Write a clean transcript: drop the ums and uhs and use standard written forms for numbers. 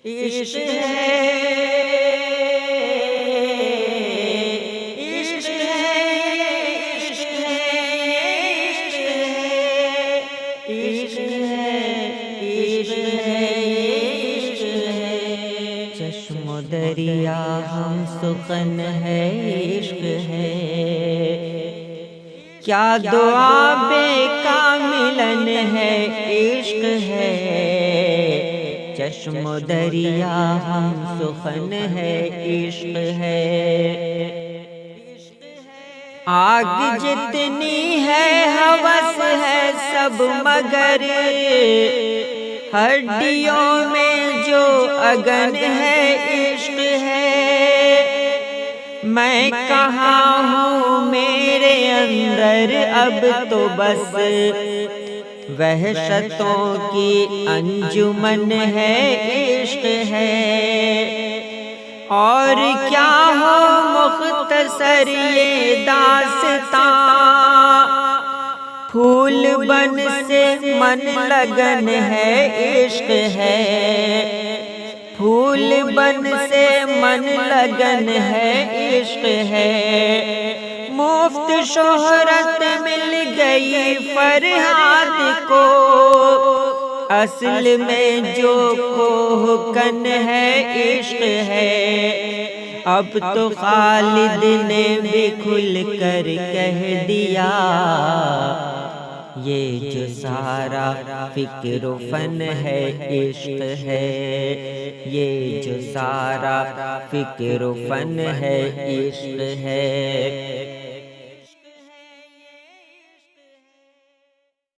عشق ہے، عشق ہے، عشق ہے، عشق ہے، عشق ہے، چشم و دریا ہم سخن ہے، عشق ہے، کیا دعا بے کا ملن ہے، عشق ہے، چشم و دریا ہم سخن ہے، عشق ہے، آگ جتنی ہے ہوس ہے سب مگر ہڈیوں میں جو اگن ہے، عشق ہے، میں کہاں ہوں میرے اندر اب تو بس وحشتوں کی انجمن ہے، عشق ہے، اور کیا ہو مختصر یہ داستاں، پھول بن سے من لگن ہے، عشق ہے، پھول بن سے من لگن ہے، عشق ہے، مفت شہرت مل گئی فرہاد کو، اصل میں جو کوہکن ہے، عشق ہے، اب تو خالد نے بھی کھل کر کہہ دیا، یہ جو سارا فکر و فن ہے، عشق ہے، یہ جو سارا فکر و فن ہے، عشق ہے۔